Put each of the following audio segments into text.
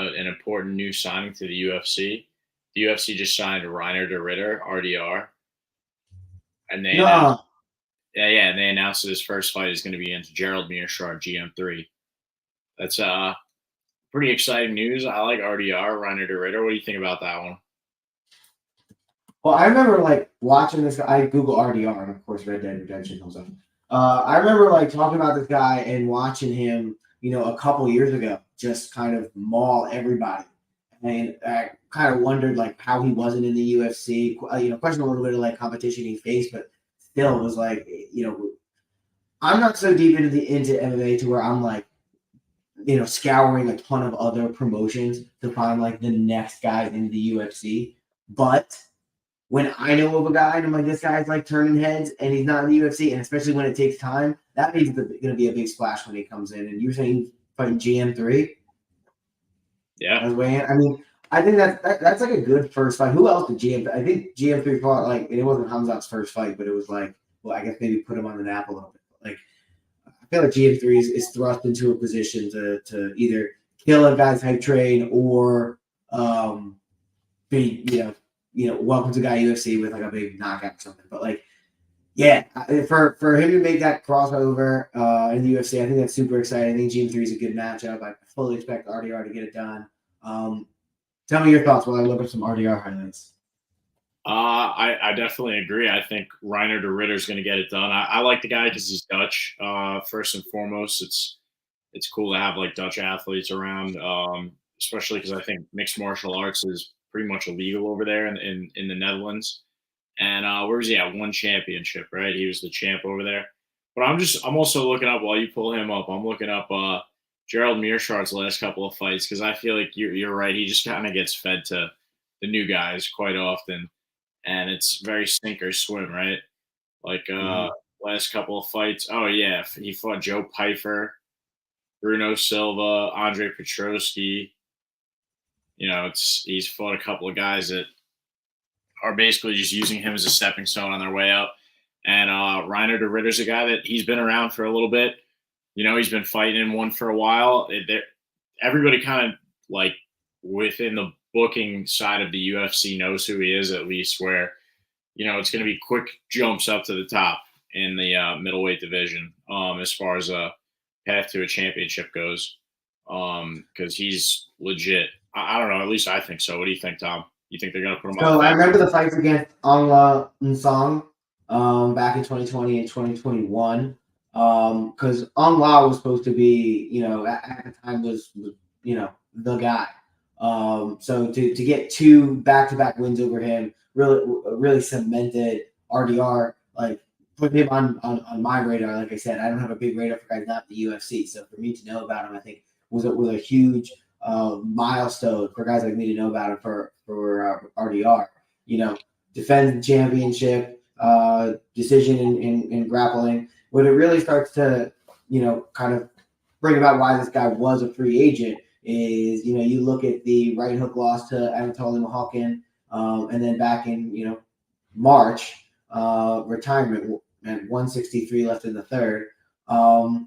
an important new signing to the UFC. The UFC just signed Reiner de Ritter, RDR, and they announced, No, yeah, and they announced that his first fight is going to be against Gerald Mearshart, GM3. That's pretty exciting news. I like RDR, Reiner de Ritter. What do you think about that one? well, I remember like watching this. I Google RDR, and of course, Red Dead Redemption comes up. I remember like talking about this guy and watching him, a couple years ago, just kind of maul everybody, and I kind of wondered like how he wasn't in the UFC. Questioned a little bit of like competition he faced, but still was like, I'm not so deep into MMA to where I'm like, scouring a ton of other promotions to find like the next guy in the UFC, but when I know of a guy and I'm like, this guy's like turning heads and he's not in the UFC, and especially when it takes time, that means it's going to be a big splash when he comes in. And you're saying fighting GM3 Yeah. as way in? I mean, I think that's like a good first fight. Who else did GM? I think GM3 fought like, and it wasn't Hamzat's first fight, but it was like, well, I guess maybe put him on the map a little bit. Like, I feel like GM3 is thrust into a position to either kill a guy's hype train or be welcome to guy UFC with like a big knockout or something. But like, yeah, for him to make that crossover in the UFC, I think that's super exciting. I think GM3 is a good matchup. I fully expect RDR to get it done. Tell me your thoughts while I look up some RDR highlights. I definitely agree. I think Reiner de Ritter is going to get it done. I like the guy because he's Dutch. First and foremost, it's cool to have like Dutch athletes around, especially because I think mixed martial arts is pretty much illegal over there in the Netherlands. And where was he at? One championship, right? He was the champ over there. But I'm also looking up while you pull him up. I'm looking up Gerald Mearshart's last couple of fights because I feel like you're right. He just kind of gets fed to the new guys quite often, and it's very sink or swim, right? Like Mm-hmm. last couple of fights. Oh yeah, he fought Joe Pfeiffer, Bruno Silva, Andre Petrosky. He's fought a couple of guys that are basically just using him as a stepping stone on their way up. And Reiner de Ritter's a guy that he's been around for a little bit. He's been fighting in one for a while. Everybody kind of like within the booking side of the UFC knows who he is, at least where, it's going to be quick jumps up to the top in the middleweight division as far as a path to a championship goes. Because he's legit. I don't know. At least I think so. What do you think, Tom? You think they're going to put him on the So I fast? remember the fights against Angla Nsong back in 2020 and 2021. Because Angla was supposed to be, at the time was the guy. So to get two back-to-back wins over him really cemented RDR, like put him on my radar. Like I said, I don't have a big radar for guys not the UFC. So for me to know about him, I think was a huge milestone for guys like me to know about him for RDR. Defend the championship, decision in grappling. When it really starts to, kind of bring about why this guy was a free agent is, you look at the right hook loss to Anatoly Mahalkin, and then back in, March, retirement at 163 left in the third. I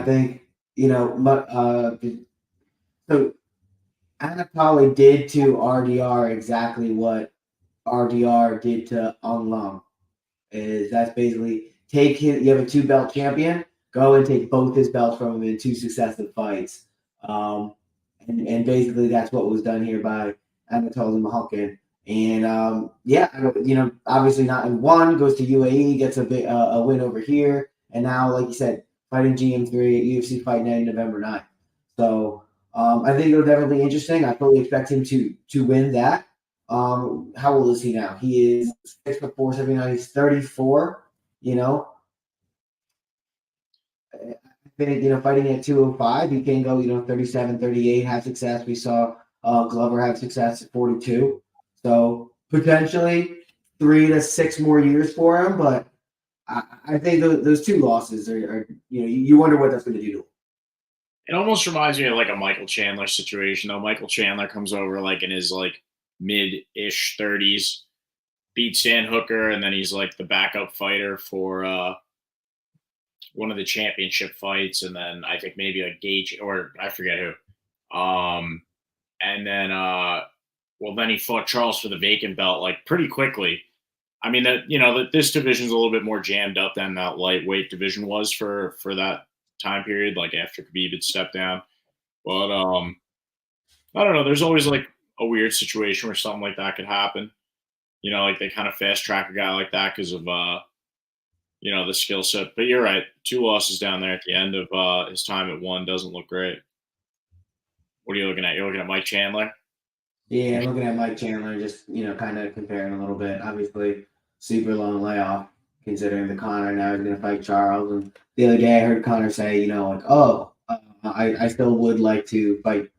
think, so Anatoly did to RDR exactly what RDR did to Ong Long. Is that's basically take him. You have a two-belt champion. Go and take both his belts from him in two successive fights. And basically that's what was done here by Anatoly Mahalkin. And yeah, obviously not in one, goes to UAE, gets a win over here, and now, like you said, fighting GM3 at UFC Fight Night November 9th. So I think it'll definitely be interesting. I fully expect him to win that. How old is he now? He is 6'4", 79. He's 34. You know, I think, fighting at 205, he can go, 37, 38, have success. We saw Glover have success at 42. So potentially 3 to 6 more years for him. But I think those two losses are you wonder what that's going to do to him. It almost reminds me of like a Michael Chandler situation, though. Michael Chandler comes over like in his like mid-ish 30s, beats Dan Hooker, and then he's like the backup fighter for one of the championship fights, and then I think maybe like Gage or I forget who. And then then he fought Charles for the vacant belt like pretty quickly. I mean that that this division's a little bit more jammed up than that lightweight division was for that time period, like after Khabib had stepped down. But I don't know. There's always like a weird situation where something like that could happen. Like they kind of fast track a guy like that because of the skill set. But you're right. 2 losses down there at the end of his time at one doesn't look great. What are you looking at? You're looking at Mike Chandler? Yeah, I'm looking at Mike Chandler, just kind of comparing a little bit. Obviously, super long layoff considering the Connor now he's going to fight Charles. And the other day I heard Connor say, like, oh, I still would like to fight.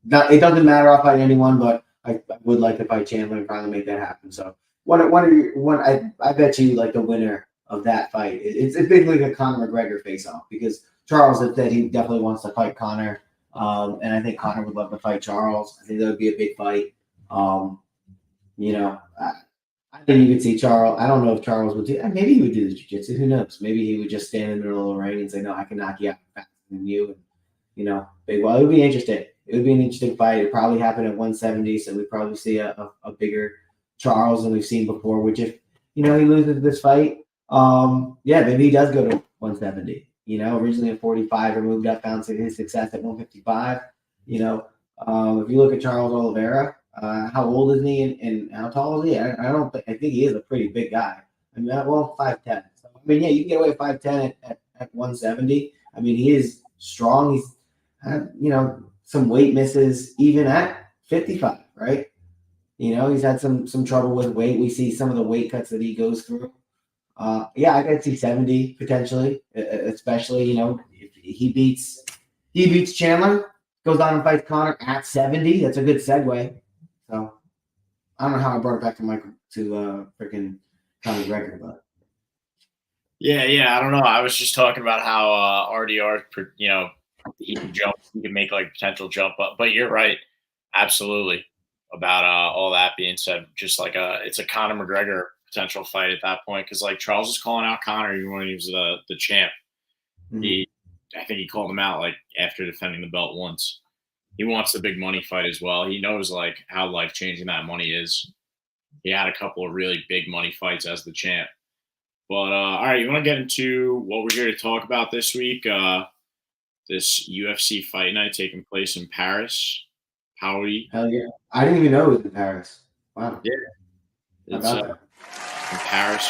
Not it doesn't matter I'll fight anyone, but I would like to fight Chandler and finally make that happen. So I bet you like the winner of that fight. It's basically like a Conor McGregor face off because Charles had said he definitely wants to fight Connor. And I think Connor would love to fight Charles. I think that would be a big fight. I think you could see Charles. I don't know if Charles would do. Maybe he would do the jiu-jitsu. Who knows? Maybe he would just stand in the middle of the ring and say, "No, I can knock you out faster than you." And, big. Well, it would be interesting. It would be an interesting fight. It probably happen at 170, so we probably see a bigger Charles than we've seen before. Which if he loses this fight, maybe he does go to 170. Originally at 45 or moved up, found his success at 155. If you look at Charles Oliveira, how old is he and how tall is he? I think he is a pretty big guy. I mean, 5'10". So, you can get away with 5'10" at 170. I mean, he is strong. He's had, some weight misses even at 55, right? He's had some trouble with weight. We see some of the weight cuts that he goes through. I could see 70 potentially, especially if he beats Chandler, goes on and fights Connor at 70. That's a good segue. So I don't know how I brought it back to freaking Conor McGregor, but Yeah. I don't know. I was just talking about how RDR, he can jump, he can make like potential jump up. But you're right, absolutely about all that being said. Just like it's a Conor McGregor potential fight at that point because like Charles is calling out Connor even when he was the champ. mm-hmm. I think he called him out like after defending the belt once. He wants the big money fight as well. He knows like how life changing that money is. He had a couple of really big money fights as the champ. But all right, you want to get into what we're here to talk about this week? This UFC fight night taking place in Paris. Hell yeah! I didn't even know it was in Paris. Wow. Yeah, it's in Paris.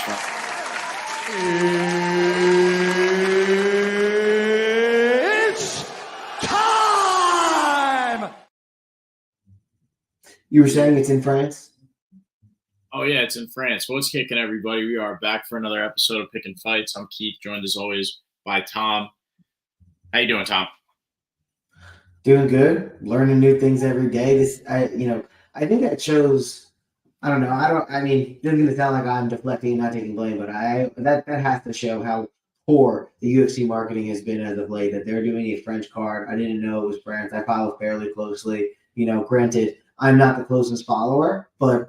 It's time. You were saying it's in France? Oh yeah, it's in France. What's kicking, everybody? We are back for another episode of Picking Fights. I'm Keith, joined as always by Tom. How you doing, Tom? Doing good. Learning new things every day. I think that shows. I don't know. I mean, this is gonna sound like I'm deflecting and not taking blame, but that has to show how poor the UFC marketing has been as of late. That they're doing a French card. I didn't know it was France. I follow fairly closely. Granted, I'm not the closest follower, but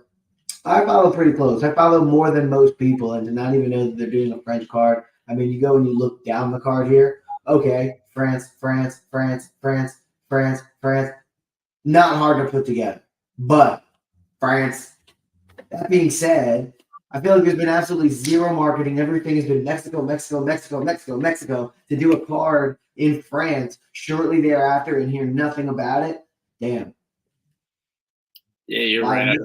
I follow pretty close. I follow more than most people, and to not even know that they're doing a French card. I mean, you go and you look down the card here. Okay, France, France, France, France, France, France. Not hard to put together, but France. That being said, I feel like there's been absolutely zero marketing. Everything has been Mexico, Mexico, Mexico, Mexico, Mexico. To do a card in France shortly thereafter and hear nothing about it, damn. Yeah, you're right.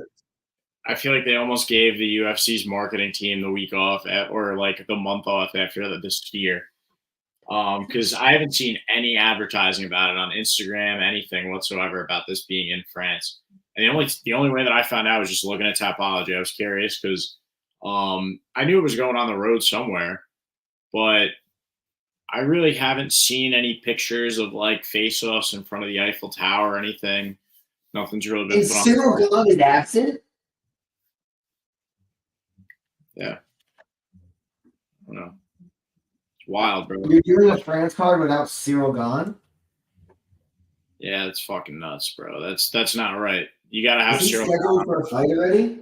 I feel like they almost gave the UFC's marketing team the week off or like the month off after this year. Because I haven't seen any advertising about it on Instagram, anything whatsoever about this being in France. And the only way that I found out was just looking at Tapology. I was curious because I knew it was going on the road somewhere, but I really haven't seen any pictures of like face-offs in front of the Eiffel Tower or anything. Nothing's really been Is put on. Cyril Gahn is absent? Yeah. I don't know. It's wild, bro. You're doing a France card without Cyril Gahn? Yeah, it's fucking nuts, bro. That's not right. You gotta have Is he scheduled for a fight already?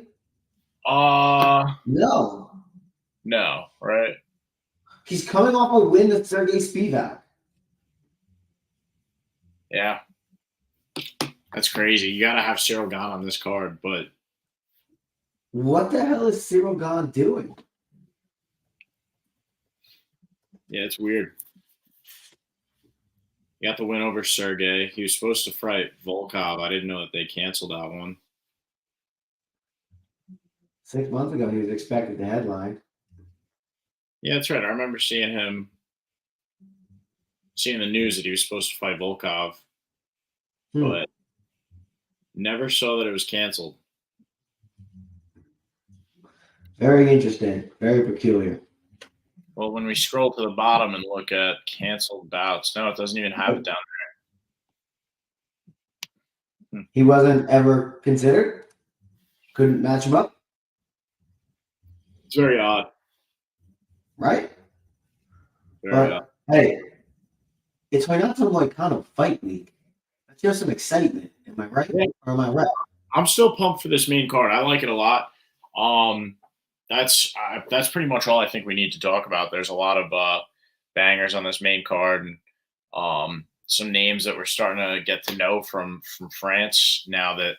No, right? He's coming off a win with Sergey Spivak. Yeah. That's crazy. You got to have Cyril Gane on this card, but What the hell is Cyril Gane doing? yeah, it's weird. He got the win over Sergey. He was supposed to fight Volkov. I didn't know that they canceled that one. 6 months ago, he was expected to headline. Yeah, that's right. I remember seeing the news that he was supposed to fight Volkov, but never saw that it was canceled. Very interesting. Very peculiar. Well, when we scroll to the bottom and look at canceled bouts, no, it doesn't even have it down there. He wasn't ever considered? Couldn't match him up? It's very odd. Right? Very odd. Hey, it's Renato Moicano fight week. Let's show some excitement. Am I right? Or am I right? I'm still pumped for this main card. I like it a lot. That's pretty much all I think we need to talk about. There's a lot of bangers on this main card, and some names that we're starting to get to know from France now that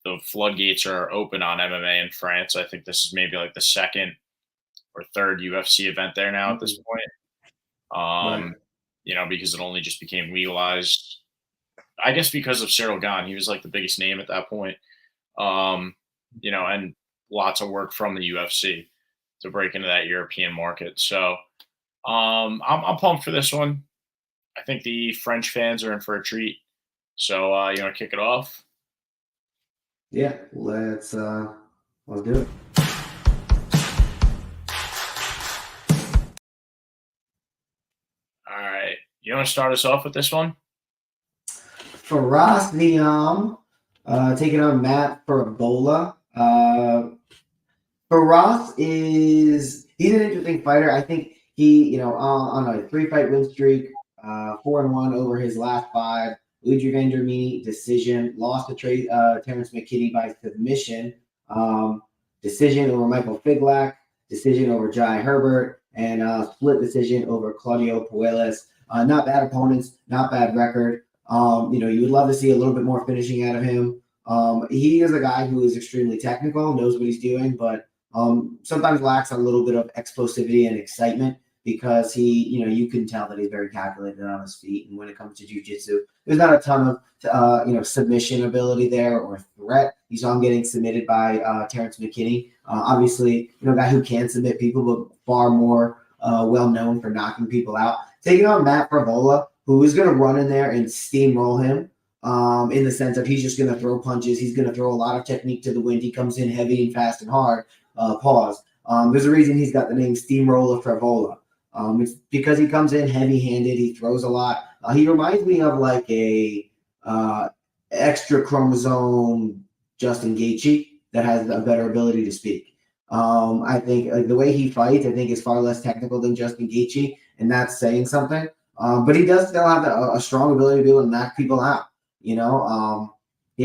the floodgates are open on MMA in France. I think this is maybe like the second or third UFC event there now at this point. Right. Because it only just became legalized. I guess because of Cyril Gane, he was like the biggest name at that point. And lots of work from the UFC to break into that European market. So I'm pumped for this one. I think the French fans are in for a treat. So you want to kick it off? Yeah, let's do it. All right. You want to start us off with this one? Faraz Niam taking on Matt Farabola. Faraz he's an interesting fighter. I think he, on a 3-fight win streak, 4-1 over his last 5. Luigi Vendramini decision, lost to Terrence McKinney by submission, decision over Michael Figlak, decision over Jai Herbert, and split decision over Claudio Puelles. Not bad opponents, not bad record. You would love to see a little bit more finishing out of him. He is a guy who is extremely technical, knows what he's doing, but sometimes lacks a little bit of explosivity and excitement because you can tell that he's very calculated on his feet. And when it comes to jiu-jitsu, there's not a ton of, submission ability there or threat. You saw him getting submitted by Terrence McKinney. Obviously, a guy who can submit people, but far more well-known for knocking people out. Taking on Matt Farabola, who is going to run in there and steamroll him in the sense of he's just going to throw punches. He's going to throw a lot of technique to the wind. He comes in heavy and fast and hard. There's a reason he's got the name Steamroller Farabola. It's because he comes in heavy-handed. He throws a lot. He reminds me of like a extra chromosome Justin Gaethje that has a better ability to speak. I think the way he fights, I think is far less technical than Justin Gaethje, and that's saying something. But he does still have a strong ability to be able to knock people out. He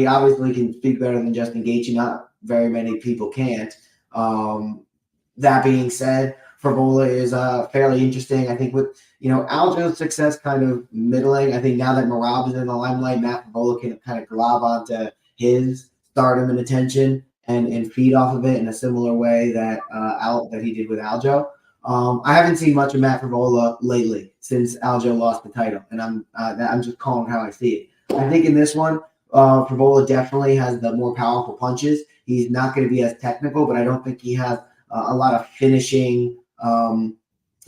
obviously can speak better than Justin Gaethje. Not very many people can't. That being said, Farabola is fairly interesting. I think with Aljo's success kind of middling. I think now that Merab is in the limelight, Matt Farabola can kind of glob onto his stardom and attention and feed off of it in a similar way that that he did with Aljo. I haven't seen much of Matt Farabola lately since Aljo lost the title, and I'm just calling how I see it. I think in this one, Farabola definitely has the more powerful punches. He's not going to be as technical, but I don't think he has a lot of finishing,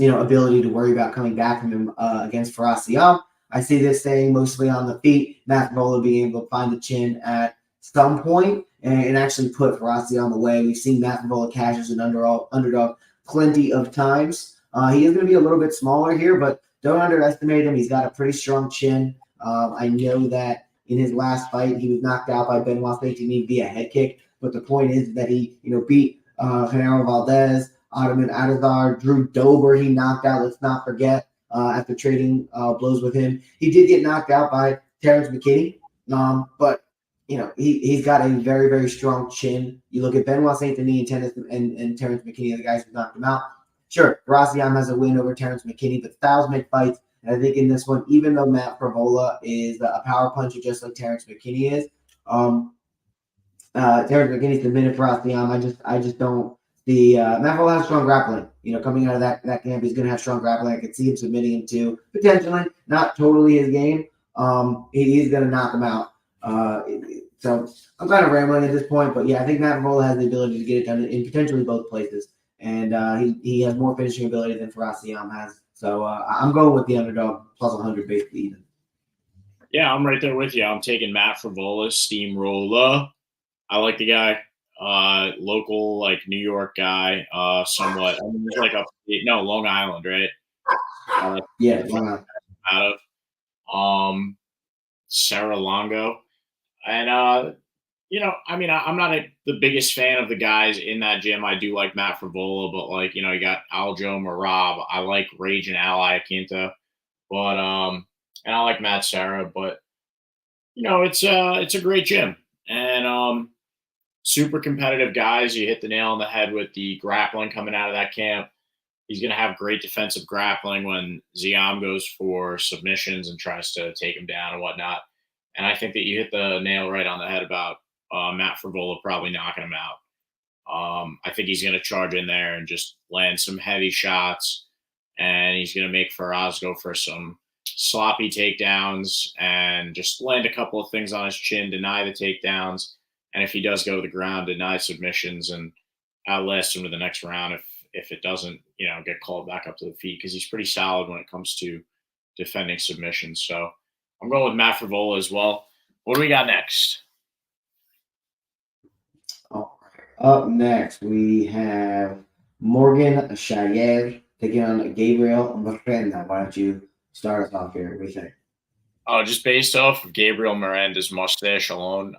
ability to worry about coming back from him against Faraz Niam. I see this staying mostly on the feet. Matt Farabola being able to find the chin at some point and actually put Faraz Niam away. We've seen Matt Farabola cash as an underdog plenty of times. He is going to be a little bit smaller here, but don't underestimate him. He's got a pretty strong chin. I know that in his last fight, he was knocked out by Benoit Saint-Denis via head kick. But the point is that he, beat Genaro Valdez, Ottoman Adazar, Drew Dober. He knocked out. Let's not forget after trading blows with him, he did get knocked out by Terrence McKinney. But he's got a very, very strong chin. You look at Benoit Saint-Denis and Terrence McKinney, the guys who knocked him out. Sure, Faraz Niam has a win over Terrence McKinney, but styles make fights. And I think in this one, even though Matt Favola is a power puncher just like Terrence McKinney is, Terrence McKinney submitted for Asiam. I just don't. Matt Favola has strong grappling. Coming out of that camp, he's going to have strong grappling. I could see him submitting him to potentially, not totally his game. He's going to knock him out. So I'm kind of rambling at this point, but yeah, I think Matt Favola has the ability to get it done in potentially both places, and he has more finishing ability than Asiam has. So I'm going with the underdog plus 100 basically even. Yeah, I'm right there with you. I'm taking Matt Favola, steamroller. I like the guy. Local, like New York guy, somewhat. I mean, he's like Long Island, right? Yeah, Long Island. Out of Sarah Longo, and I'm not the biggest fan of the guys in that gym. I do like Matt Favola, but you got Aljo Marab. I like Rage and Ally Quinta, but and I like Matt Sarah, but it's a great gym, and super competitive guys. You hit the nail on the head with the grappling coming out of that camp. He's going to have great defensive grappling when Ziam goes for submissions and tries to take him down and whatnot. And I think that you hit the nail right on the head about Matt Favola probably knocking him out. I think he's going to charge in there and just land some heavy shots, and he's going to make Faraz go for some sloppy takedowns and just land a couple of things on his chin, deny the takedowns. And if he does go to the ground, deny submissions and outlast him to the next round if it doesn't, get called back up to the feet, because he's pretty solid when it comes to defending submissions. So I'm going with Matt Favola as well. What do we got next? Up next, we have Morgan Shayer taking on Gabriel Miranda. Why don't you start us off here? What do you think? Oh, just based off of Gabriel Miranda's mustache alone,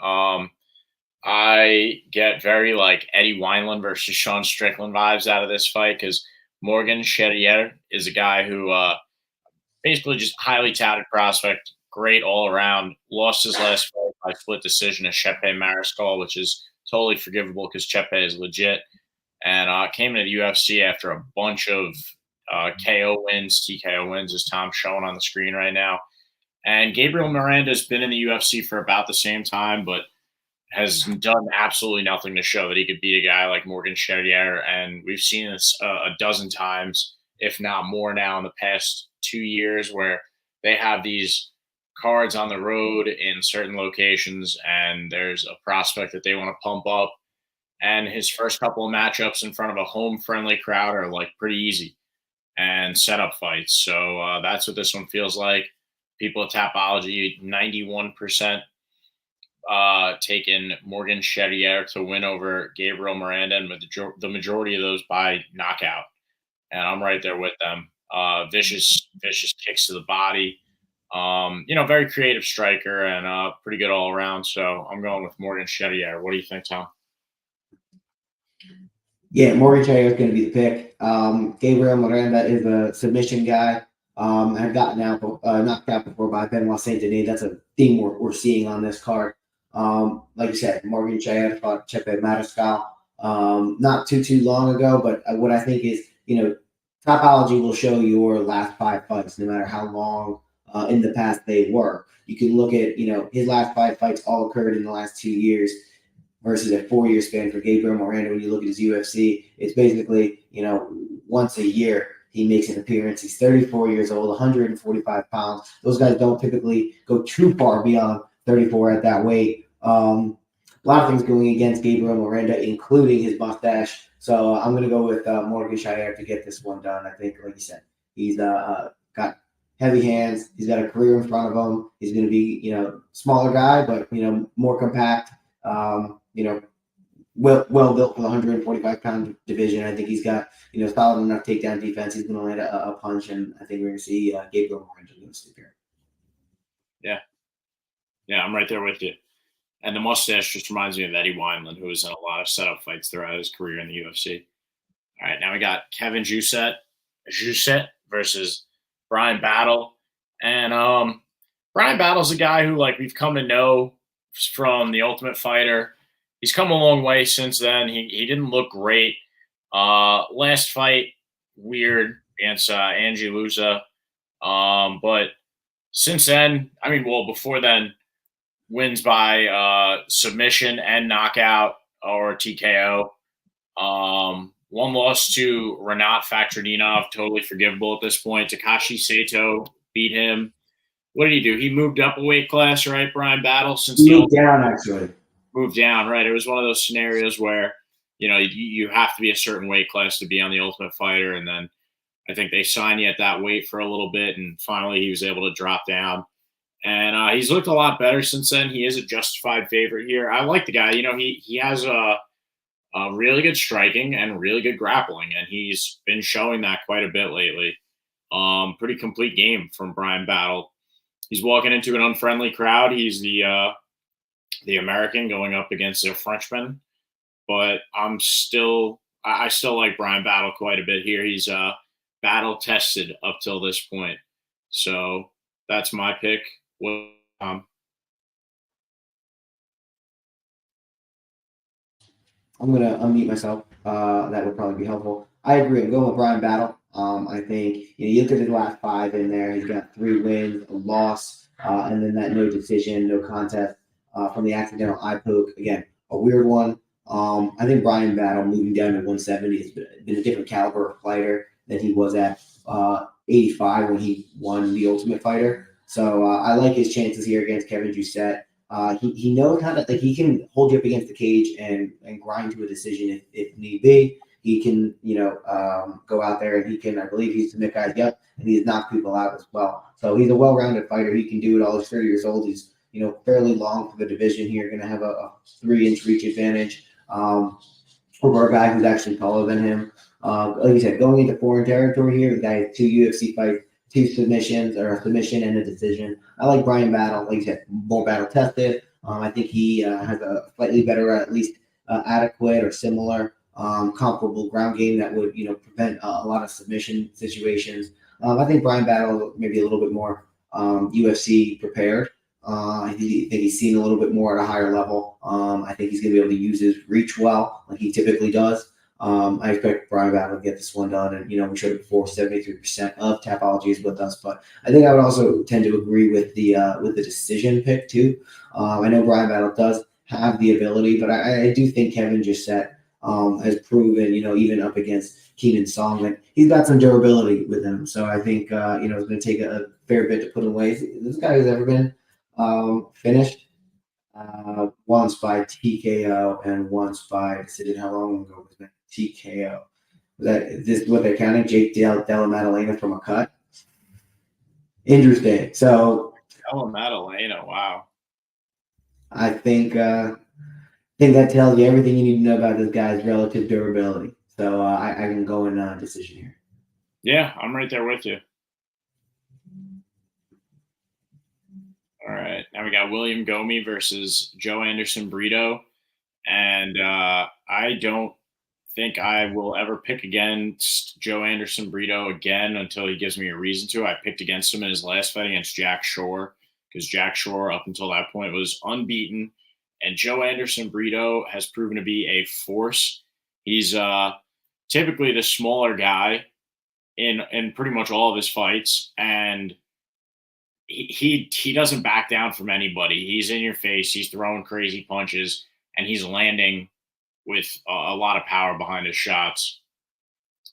I get very Eddie Wineland versus Sean Strickland vibes out of this fight, because Morgan Charrier is a guy who basically just highly touted prospect, great all around. Lost his last fight by split decision to Chepe Mariscal, which is totally forgivable because Chepe is legit. And came into the UFC after a bunch of KO wins, TKO wins, as Tom's showing on the screen right now. And Gabriel Miranda has been in the UFC for about the same time, but has done absolutely nothing to show that he could beat a guy like Morgan Charrier. And we've seen this a dozen times, if not more now, in the past 2 years, where they have these cards on the road in certain locations and there's a prospect that they want to pump up. And his first couple of matchups in front of a home-friendly crowd are pretty easy and setup fights. So that's what this one feels like. People at Tapology, 91% taken Morgan Charrier to win over Gabriel Miranda, and the majority of those by knockout. And I'm right there with them. Vicious kicks to the body. Very creative striker and pretty good all around. So I'm going with Morgan Charrier. What do you think, Tom? Yeah, Morgan Charrier is going to be the pick. Gabriel Miranda is a submission guy. I've gotten knocked out before by Benoit Saint-Denis. That's a theme we're seeing on this card. Like you said, Morgan Charrier fought Chepe Mariscal not too long ago. But what I think is, Topology will show your last 5 fights, no matter how long in the past they were. You can look at, his last 5 fights all occurred in the last 2 years versus a 4-year span for Gabriel Miranda. When you look at his UFC, it's basically, once a year he makes an appearance. He's 34 years old, 145 pounds. Those guys don't typically go too far beyond 34 at that weight. A lot of things going against Gabriel Miranda, including his mustache. So I'm going to go with Morgan Charrier to get this one done. I think, like you said, he's got heavy hands. He's got a career in front of him. He's going to be, smaller guy, but, more compact. Well built for the 145-pound division. I think he's got, solid enough takedown defense. He's going to land a punch, and I think we're going to see Gabriel Miranda going to sleep here. Yeah, I'm right there with you. And the mustache just reminds me of Eddie Wineland, who was in a lot of setup fights throughout his career in the UFC. All right, now we got Kevin Jousset versus Brian Battle. And Brian Battle's a guy who, we've come to know from The Ultimate Fighter. He's come a long way since then. He didn't look great. Last fight, weird, against Angie Lusa. But since then, I mean, well, before then, wins by submission and knockout or TKO. One loss to Renato Factradinov, totally forgivable at this point. Takashi Sato beat him. What did he do? He moved up a weight class, right, Brian Battle? Since He the moved down, actually. Moved down, right? It was one of those scenarios where you have to be a certain weight class to be on the Ultimate Fighter, and then I think they signed you at that weight for a little bit, and finally he was able to drop down. And he's looked a lot better since then. He is a justified favorite here. I like the guy. He has a really good striking and really good grappling, and he's been showing that quite a bit lately. Pretty complete game from Brian Battle. He's walking into an unfriendly crowd. He's the American going up against a Frenchman, but I still like Brian Battle quite a bit here. He's battle tested up till this point, so that's my pick. I'm gonna unmute myself. That would probably be helpful. I agree. I'm going with Brian Battle. I think you look at his last 5 in there. He's got 3 wins, a loss, and then that no decision, no contest from the accidental eye poke. Again, a weird one. I think Brian Battle moving down to 170 has been a different caliber of fighter than he was at 85 when he won the Ultimate Fighter. So I like his chances here against Kevin Doucette. He knows how to, like, he can hold you up against the cage and grind to a decision if need be. He can, go out there and he can, I believe he's submit guys up and he's knocked people out as well. So he's a well-rounded fighter. He can do it all. He's 30 years old. He's, fairly long for the division here. Going to have a 3-inch reach advantage over a guy who's actually taller than him. Like you said, going into foreign territory here, the guy has 2 UFC fights, 2 submissions, or a submission and a decision. I like Brian Battle. Like you said, more battle tested. I think he has a slightly better, at least adequate or similar, comparable ground game that would, prevent a lot of submission situations. I think Brian Battle maybe a little bit more UFC prepared. I think he's seen a little bit more at a higher level. I think he's going to be able to use his reach well, like he typically does. I expect Brian Battle to get this one done, and we showed it before. 73% of Tapology is with us, but I think I would also tend to agree with the decision pick too. I know Brian Battle does have the ability, but I do think Kevin Doucette has proven, even up against Keenan Song, that he's got some durability with him. So I think it's going to take a fair bit to put away. This guy has ever been finished once by TKO and once by decision. How long ago was that? TKO. Is this what they're counting? Jake Della Maddalena from a cut. Interesting. So Della Maddalena, wow. I think that tells you everything you need to know about this guy's relative durability. So I can go in decision here. Yeah, I'm right there with you. All right, now we got William Gomi versus Joe Anderson Brito, and I don't think I will ever pick against Joe Anderson Brito again until he gives me a reason to. I picked against him in his last fight against Jack Shore because Jack Shore, up until that point, was unbeaten, and Joe Anderson Brito has proven to be a force. He's typically the smaller guy in pretty much all of his fights, and he doesn't back down from anybody. He's in your face. He's throwing crazy punches, and he's landing with a lot of power behind his shots.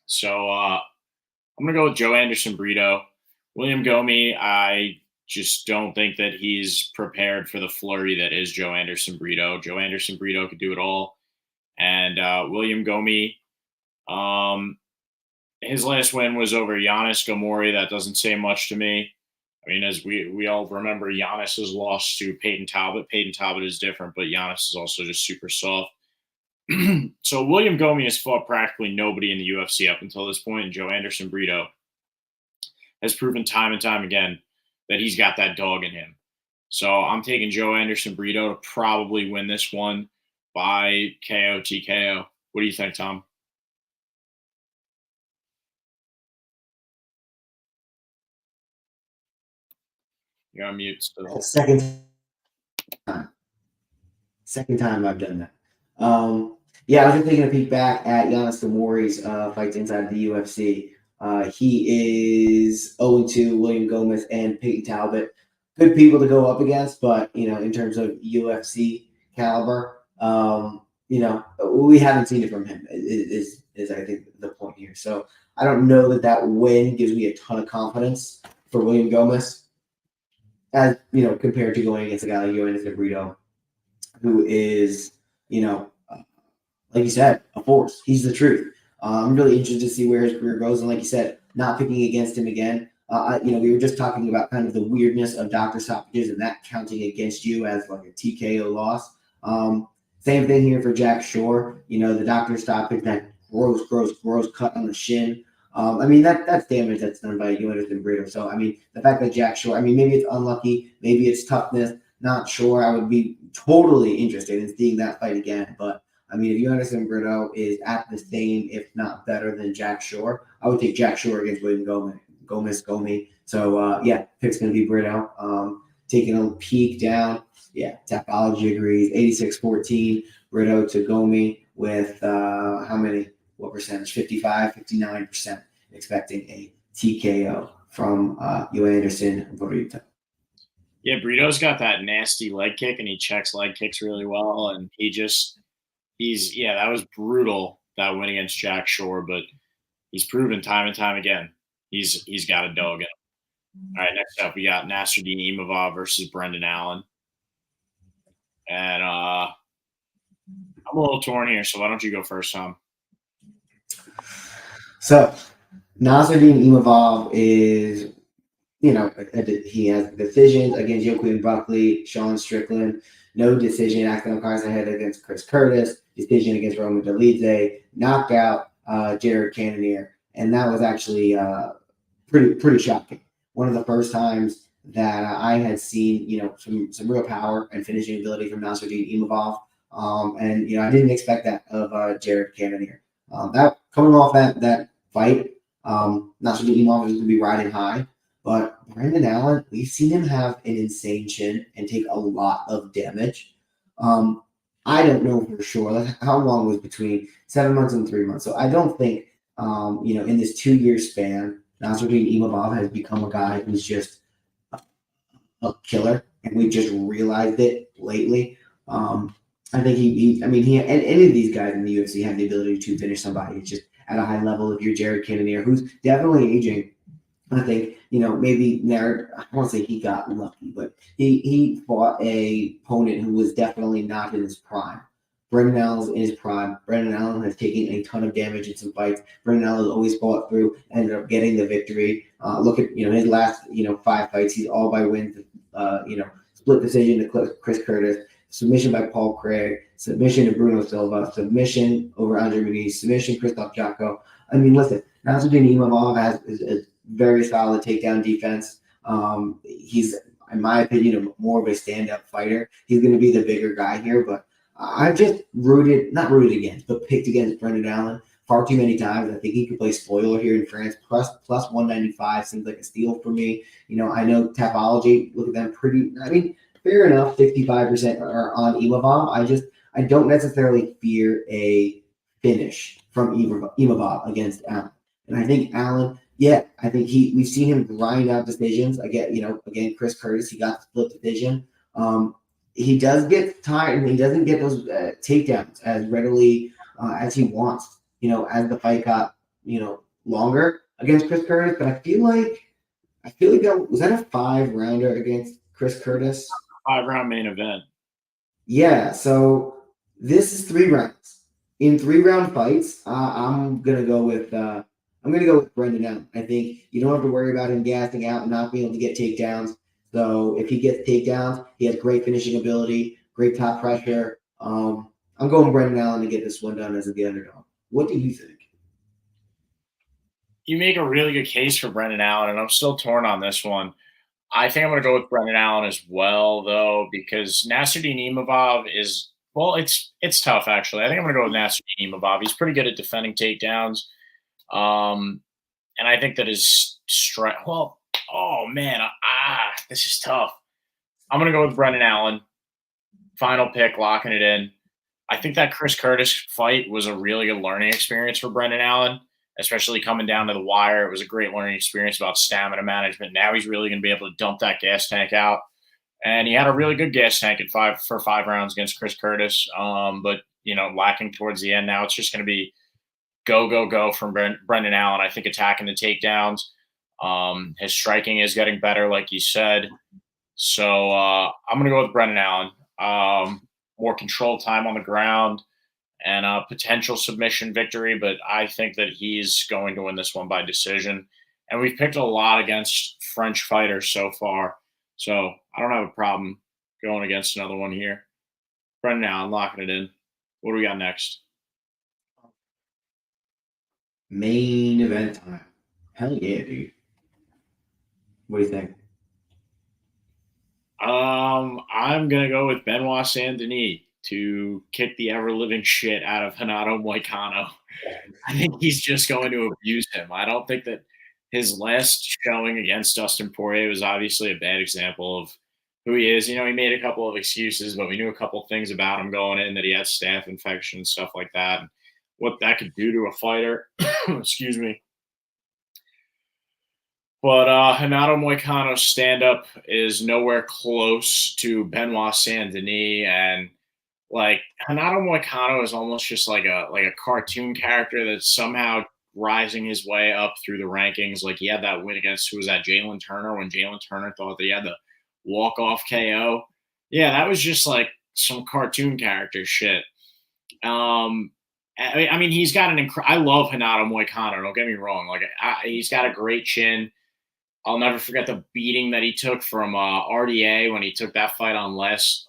So I'm going to go with Joe Anderson Brito. William Gomi, I just don't think that he's prepared for the flurry that is Joe Anderson Brito. Joe Anderson Brito could do it all. And William Gomi, his last win was over Giannis Gomori. That doesn't say much to me. I mean, as we all remember, Giannis's loss to Peyton Talbot. Peyton Talbot is different, but Giannis is also just super soft. So William Gomi has fought practically nobody in the UFC up until this point, and Joe Anderson Brito has proven time and time again that he's got that dog in him. So I'm taking Joe Anderson Brito to probably win this one by KO TKO. What do you think, Tom? You're on mute still. Second time I've done that. Yeah, I was just taking a peek back at Giannis Gomori's fights inside the UFC. He is 0-2, William Gomez and Peyton Talbot. Good people to go up against, but, in terms of UFC caliber, we haven't seen it from him, is I think the point here. So I don't know that win gives me a ton of confidence for William Gomez, as, compared to going against a guy like Yoenis Brito, who is, like you said, a force. He's the truth. I'm really interested to see where his career goes. And like you said, not picking against him again. We were just talking about kind of the weirdness of doctor stoppages and that counting against you as like a TKO loss. Same thing here for Jack Shore. The doctor stoppage, that gross cut on the shin. That's damage that's done by Yoenis Brito. So, the fact that Jack Shore, maybe it's unlucky, maybe it's toughness, not sure. I would be totally interested in seeing that fight again. But, if Yoenis Brito is at the same, if not better than Jack Shore, I would take Jack Shore against William Gomez. So, pick's going to be Brito. Taking a peek down. Yeah, Tapology agrees. 86-14, Brito to Gomi with how many? What percentage? 55, 59%. Expecting a TKO from Yoenis Brito. Yeah, Brito's got that nasty leg kick, and he checks leg kicks really well. And that was brutal, that win against Jack Shore, but he's proven time and time again he's got a dog in him. All right, next up we got Nasruddin Imavov versus Brendan Allen. And I'm a little torn here, so why don't you go first, Tom? So, Nasruddin Imavov is, he has decisions against Joaquin Buckley, Sean Strickland, no decision, Akram Carson-Head against Chris Curtis, decision against Roman Dolidze, knocked out Jared Cannonier. And that was actually pretty shocking. One of the first times that I had seen, some real power and finishing ability from Nasruddin Imavov. I didn't expect that of Jared Cannonier. That coming off that fight, Nasruddin Imavov is going to be riding high. But Brendan Allen, we've seen him have an insane chin and take a lot of damage. I don't know for sure how long was between 7 months and 3 months. So I don't think, in this 2-year span, Nasruddin Imavov has become a guy who's just a killer, and we've just realized it lately. I think he and any of these guys in the UFC have the ability to finish somebody. It's just at a high level. If you're Jared Cannonier, who's definitely aging, I think, maybe there, I won't say he got lucky, but he fought a opponent who was definitely not in his prime. Brendan Allen's in his prime. Brendan Allen has taken a ton of damage in some fights. Brendan Allen has always fought through, ended up getting the victory. Look at, his last, 5 fights. He's all by wins, split decision to Chris Curtis, submission by Paul Craig, submission to Bruno Silva, submission over Andre Muniz, submission Christoph Jocko. Listen, Nasruddin Imavov is very solid takedown defense. He's, in my opinion, more of a stand-up fighter. He's going to be the bigger guy here, but I've just not rooted against, but picked against Brendan Allen far too many times. I think he could play spoiler here in France. Plus 195 seems like a steal for me. I know Tapology, look at them fair enough, 65% are on Imavov. I don't necessarily fear a finish from Imavov against Allen. And I think Allen, I think we've seen him grind out decisions. Again, Chris Curtis, he got the split decision. He does get tired, and he doesn't get those takedowns as readily as he wants, as the fight got, longer against Chris Curtis. But I feel like was that a 5-rounder against Chris Curtis? 5-round main event. Yeah, so this is 3 rounds. In 3-round fights, I'm gonna go with Brendan Allen. I think you don't have to worry about him gassing out and not being able to get takedowns. So if he gets takedowns, he has great finishing ability, great top pressure. I'm going Brendan Allen to get this one done as the underdog. What do you think? You make a really good case for Brendan Allen, and I'm still torn on this one. I think I'm going to go with Brendan Allen as well, though, because Nasruddin Imavov is, well, it's tough, actually. I think I'm going to go with Nasruddin Imavov. He's pretty good at defending takedowns. And I think that his strength, this is tough. I'm going to go with Brendan Allen. Final pick, locking it in. I think that Chris Curtis fight was a really good learning experience for Brendan Allen. especially coming down to the wire. It was a great learning experience about stamina management. Now he's really going to be able to dump that gas tank out. And he had a really good gas tank for 5 rounds against Chris Curtis. But, lacking towards the end. Now it's just going to be go, go, go from Brendan Allen. I think attacking the takedowns. His striking is getting better, like you said. So I'm going to go with Brendan Allen. More control time on the ground and a potential submission victory, but I think that he's going to win this one by decision. And we've picked a lot against French fighters so far, so I don't have a problem going against another one here. Brendan Allen, locking it in. What do we got next? Main event time. Hell yeah, dude. What do you think? I'm gonna go with Benoit Saint-Denis to kick the ever-living shit out of Renato Moicano. I think he's just going to abuse him. I don't think that his last showing against Dustin Poirier was obviously a bad example of who he is. He made a couple of excuses, but we knew a couple of things about him going in, that he had staph infection and stuff like that, and what that could do to a fighter. Excuse me. But Renato Moicano's stand-up is nowhere close to Benoit Saint-Denis, and Renato Moicano is almost just like a cartoon character that's somehow rising his way up through the rankings. Like, he had that win against, who was that, Jalen Turner, when Jalen Turner thought that he had the walk-off KO. Yeah, that was just like some cartoon character shit. I mean, he's got I love Renato Moicano, don't get me wrong. He's got a great chin. I'll never forget the beating that he took from RDA when he took that fight on less,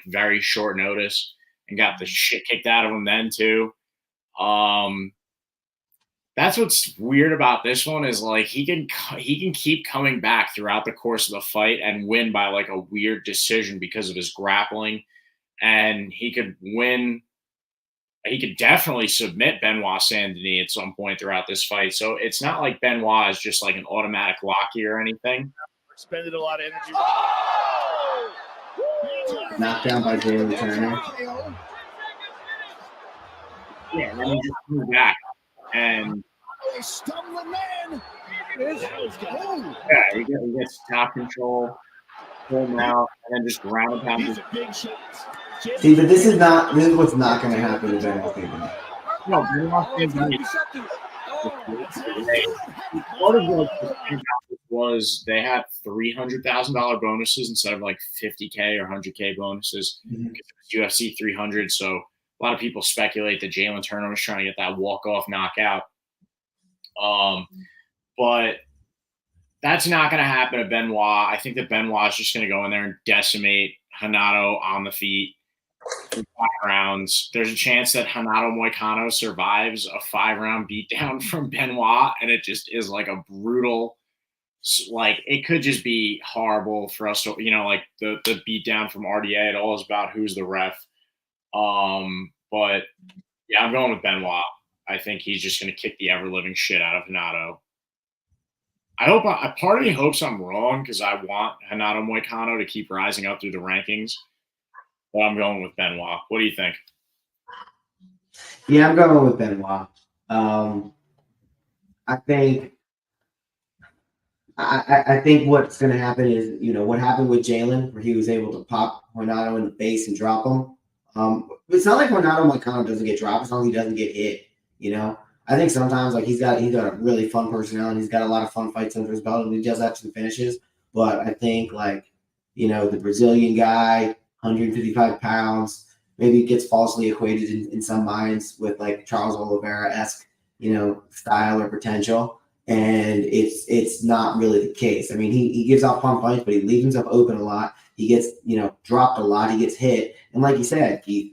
very short notice, and got the shit kicked out of him then too. That's what's weird about this one is he can keep coming back throughout the course of the fight and win by a weird decision because of his grappling, and he could win. He could definitely submit Benoit Saint-Denis at some point throughout this fight. So it's not like Benoit is just an automatic lock here or anything. Expended a lot of energy. Knocked down by Jalen Turner. Yeah, and then he just moved back. And yeah, he gets top control, full mouth, and then just ground pound. See, but this is what's not going to happen to Benoit Saint-Denis. No, Benoit Saint-Denis. Part of what was they had $300,000 bonuses instead of $50K or $100K bonuses. Mm-hmm. UFC 300, so a lot of people speculate that Jalen Turner was trying to get that walk-off knockout. But that's not going to happen to Benoit. I think that Benoit is just going to go in there and decimate Renato on the feet in 5 rounds. There's a chance that Renato Moicano survives a 5-round beatdown from Benoit, and it just is a brutal, it could just be horrible for us to, the beatdown from RDA. It all is about who's the ref. But yeah, I'm going with Benoit. I think he's just going to kick the ever-living shit out of Renato. Part of me hopes I'm wrong because I want Renato Moicano to keep rising up through the rankings. But I'm going with Benoit. What do you think? Yeah, I'm going with Benoit. I think what's going to happen is, what happened with Jalen, where he was able to pop Renato in the face and drop him. It's not like Renato Moicano doesn't get dropped as long as he doesn't get hit. I think sometimes he's got a really fun personality. He's got a lot of fun fights under his belt, and he does have some finishes. But I think the Brazilian guy, 155 pounds, maybe gets falsely equated in some minds with Charles Oliveira-esque, style or potential. And it's not really the case. I mean, he gives out fun fights, but he leaves himself open a lot. He gets, dropped a lot. He gets hit. And like you said, you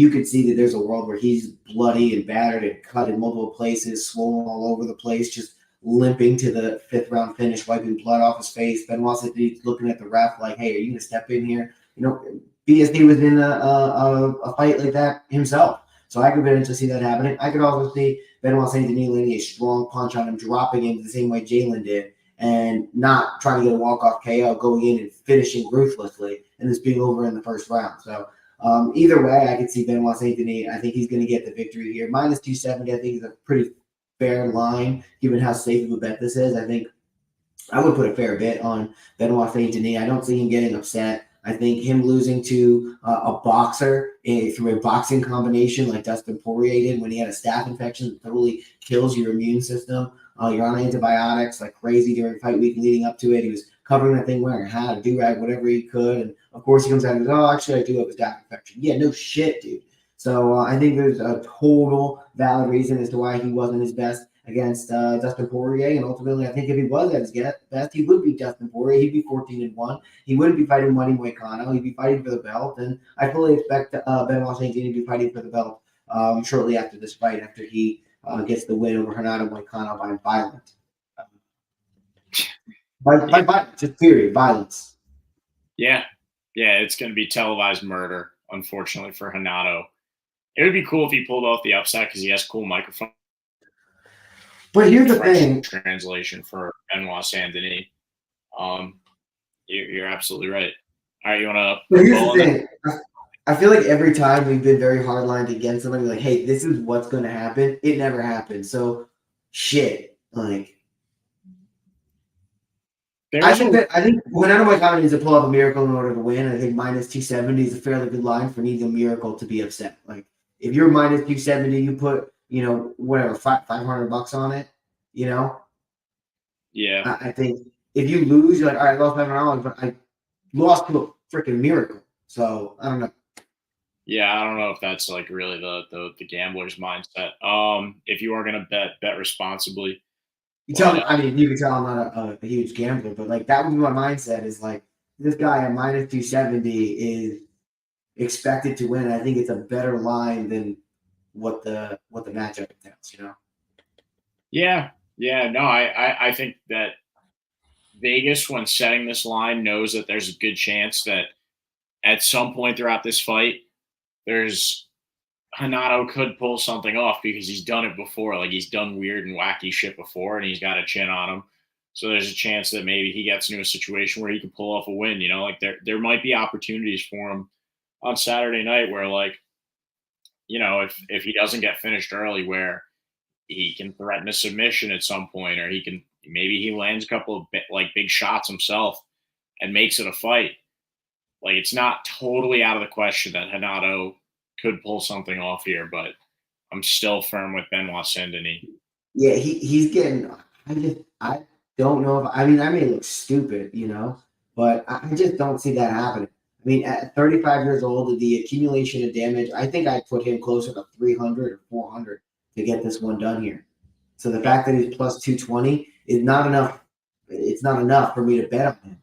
could see that there's a world where he's bloody and battered and cut in multiple places, swollen all over the place, just limping to the 5th round finish, wiping blood off his face. Benoit Saint-Denis looking at the ref like, hey, are you going to step in here? BSD was in a fight like that himself. So I could potentially see that happening. I could also see Benoit Saint-Denis landing a strong punch on him, dropping him the same way Jalen did, and not trying to get a walk-off KO, going in and finishing ruthlessly, and this being over in the 1st round. So either way, I could see Benoit Saint-Denis. I think he's going to get the victory here. -270, I think, is a pretty fair line, given how safe of a bet this is. I think I would put a fair bit on Benoit Saint-Denis. I don't see him getting upset. I think him losing to a boxer through a boxing combination like Dustin Poirier did when he had a staph infection that totally kills your immune system. You're on antibiotics like crazy during fight week leading up to it. He was covering that thing, wearing a hat, a do-rag, whatever he could. And, of course, he comes out and goes, oh, actually, I do have a staph infection. Yeah, no shit, dude. So I think there's a total valid reason as to why he wasn't his best against Dustin Poirier, and ultimately, I think if he was at his best, he would beat Dustin Poirier. He'd be 14-1. He wouldn't be fighting Moicano. He'd be fighting for the belt, and I fully expect Benoit Saint-Denis to be fighting for the belt shortly after this fight, after he gets the win over Renato Moicano by violence. By violence, just period, violence. Yeah, it's going to be televised murder, unfortunately, for Renato. It would be cool if he pulled off the upset because he has cool microphone. But here's the thing. Translation for Benoit Saint-Denis. You're absolutely right. All right, you want to? But here's the thing. I feel like every time we've been very hardlined against somebody, like, hey, this is what's going to happen. It never happened. So, shit. Like, I think Renato Moicano needs to pull off a miracle in order to win. I think minus 270 is a fairly good line for needing a miracle to be upset. Like, if you're minus 270, you put, whatever, $500 on it, Yeah. I think if you lose, you're like, all right, I lost $500, but I lost to a freaking miracle. So, I don't know. Yeah, I don't know if that's like really the gambler's mindset. If you are going to bet responsibly. You can tell I'm not a huge gambler, but like that would be my mindset is like this guy at minus 270 is expected to win. I think it's a better line than what the matchup entails, Yeah. No, I think that Vegas, when setting this line, knows that there's a good chance that at some point throughout this fight, Renato could pull something off because he's done it before. Like, he's done weird and wacky shit before, and he's got a chin on him. So there's a chance that maybe he gets into a situation where he can pull off a win. Like there might be opportunities for him on Saturday night where, like, if he doesn't get finished early, where he can threaten a submission at some point, or maybe he lands a couple of big shots himself and makes it a fight. Like, it's not totally out of the question that Renato could pull something off here, but I'm still firm with Benoit Saint-Denis. Yeah, he's getting. I don't know if I may look stupid, but I just don't see that happening. I mean, at 35 years old, the accumulation of damage, I think I'd put him closer to 300 or 400 to get this one done here. So the fact that he's plus 220 is not enough. It's not enough for me to bet on him.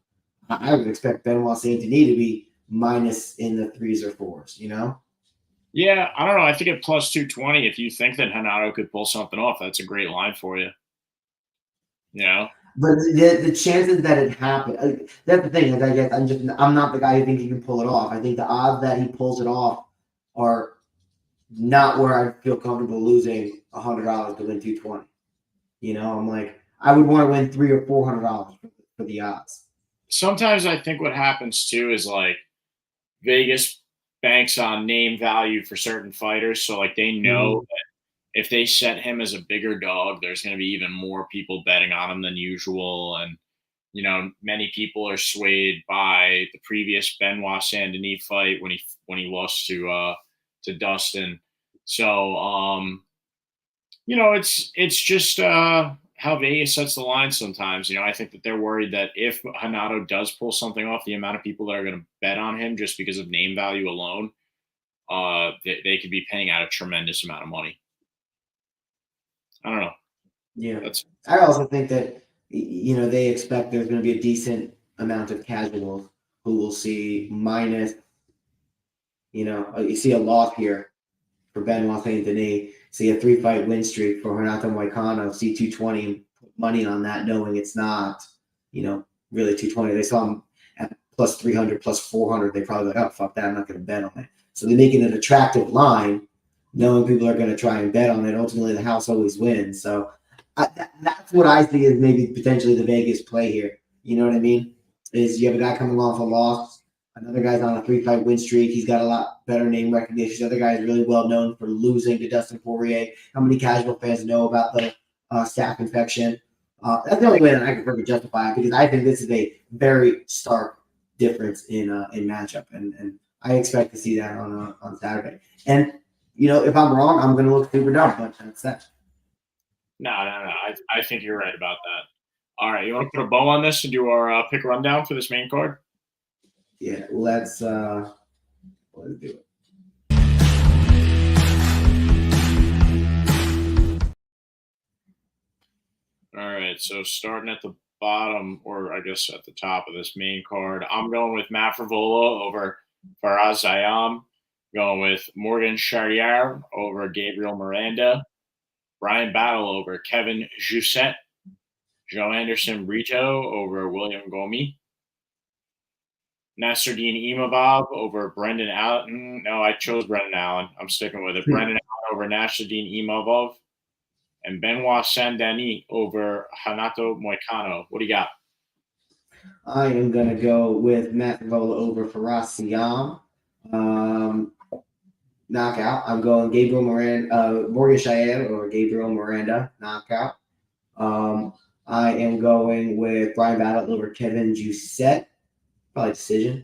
I would expect Benoit Saint-Denis to be minus in the 3s or 4s, Yeah, I don't know. I think at plus 220, if you think that Renato could pull something off, that's a great line for you. But the chances that it happened, that's the thing. I guess I'm not the guy who thinks he can pull it off. I think the odds that he pulls it off are not where I feel comfortable losing $100 to win 220. I'm like, I would want to win $300 or $400 for the odds. Sometimes I think what happens too is like Vegas banks on name value for certain fighters. So like they know that if they set him as a bigger dog, there's going to be even more people betting on him than usual. And, many people are swayed by the previous Benoit Saint-Denis fight when he lost to Dustin. So, it's just how Vegas sets the line sometimes. I think that they're worried that if Renato does pull something off, the amount of people that are going to bet on him just because of name value alone, they could be paying out a tremendous amount of money. I don't know. Yeah. I also think that, they expect there's going to be a decent amount of casuals who will see minus, you see a loss here for Benoit Saint-Denis, see a 3-fight win streak for Renato Moicano, see 220 and put money on that, knowing it's not, really 220. They saw him at plus 300, plus 400. They probably like, oh, fuck that. I'm not going to bet on it. So they're making an attractive line, knowing people are going to try and bet on it. Ultimately, the house always wins. So that's what I see as maybe potentially the Vegas play here. You know what I mean? Is you have a guy coming off a loss. Another guy's on a 3-fight win streak. He's got a lot better name recognition. The other guy is really well known for losing to Dustin Poirier. How many casual fans know about the staph infection. That's the only way that I can really justify it, because I think this is a very stark difference in matchup, and I expect to see that on Saturday. And if I'm wrong, I'm going to look super dumb, but that's that. No. I think you're right about that. All right, you want to put a bow on this and do our pick rundown for this main card? Yeah, let's do it. All right, so starting at the bottom, or I guess at the top of this main card, I'm going with Matt Frivola over Faraz Zayam. Going with Morgan Charrier over Gabriel Miranda. Brian Battle over Kevin Jousset. Joe Anderson Brito over William Gomi. Nasruddin Imavov over Brendan Allen. No, I chose Brendan Allen. I'm sticking with it. Brendan Allen over Nasruddin Imavov. And Benoit Saint-Denis over Renato Moicano. What do you got? I am going to go with Matt Frivola over Faraz Zayam. Knockout. I'm going Gabriel Miranda, Morgan Charrier or Gabriel Miranda. Knockout. I am going with Brian Battle over Kevin Jousset. Probably decision.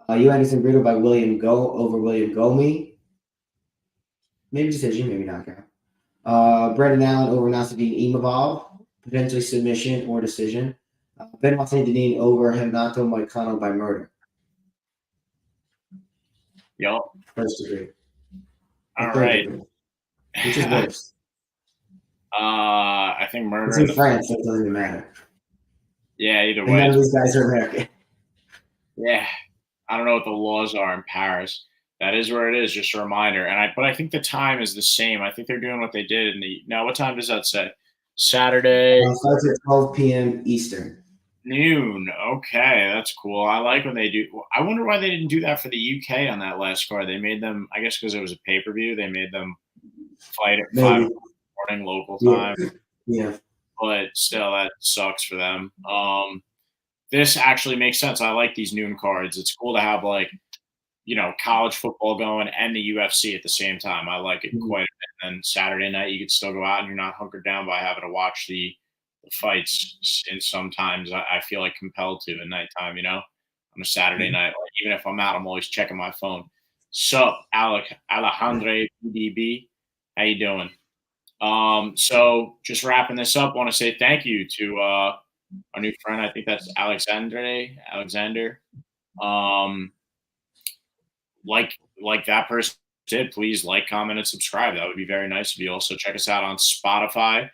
U. Anderson Brito by William Gomi. Maybe decision, maybe knockout. Brendan Allen over Nasruddin Imavov. Potentially submission or decision. Benoit Saint-Denis over Renato Moicano by murder. Yep. First degree. All right. Degree. Which is worse? I think murder. It's in France, so it doesn't even matter. Yeah, either And way. none of these guys are American. Yeah, I don't know what the laws are in Paris. That is where it is. Just a reminder. But I think the time is the same. I think they're doing what they did in the. Now, what time does that say? Saturday. Starts at 12 p.m. Eastern. Noon. Okay, that's cool. I like when they do. I wonder why they didn't do that for the UK on that last card. They made them. I guess because it was a pay-per-view. They made them fight at 5 in the morning local time. Yeah. But still, that sucks for them. This actually makes sense. I like these noon cards. It's cool to have college football going and the UFC at the same time. I like it quite a bit. And Saturday night, you could still go out and you're not hunkered down by having to watch the fights. And sometimes I feel like compelled to at nighttime, on a Saturday night. Like, even if I'm out, I'm always checking my phone. Sup, Alejandro PDB? How you doing? So just wrapping this up, I want to say thank you to our new friend. I think that's Alexander. Like that person did, please like, comment, and subscribe. That would be very nice of you. Also, check us out on Spotify,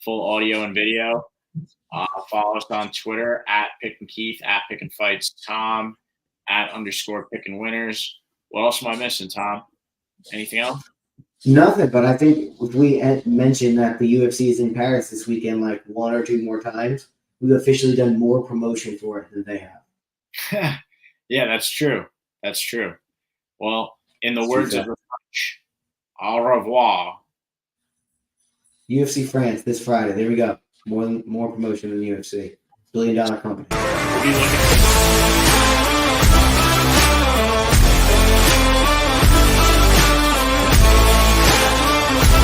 full audio and video. Follow us on Twitter at Pick and Keith, at Pick and Fights Tom, at _Pick and Winners. What else am I missing, Tom? Anything else? Nothing, but I think if we mentioned that the UFC is in Paris this weekend, like one or two more times, we've officially done more promotion for it than they have. Yeah, that's true. That's true. Well, in the words of the French, au revoir. UFC France this Friday. There we go. More promotion than the UFC. $1 billion company. We'll be looking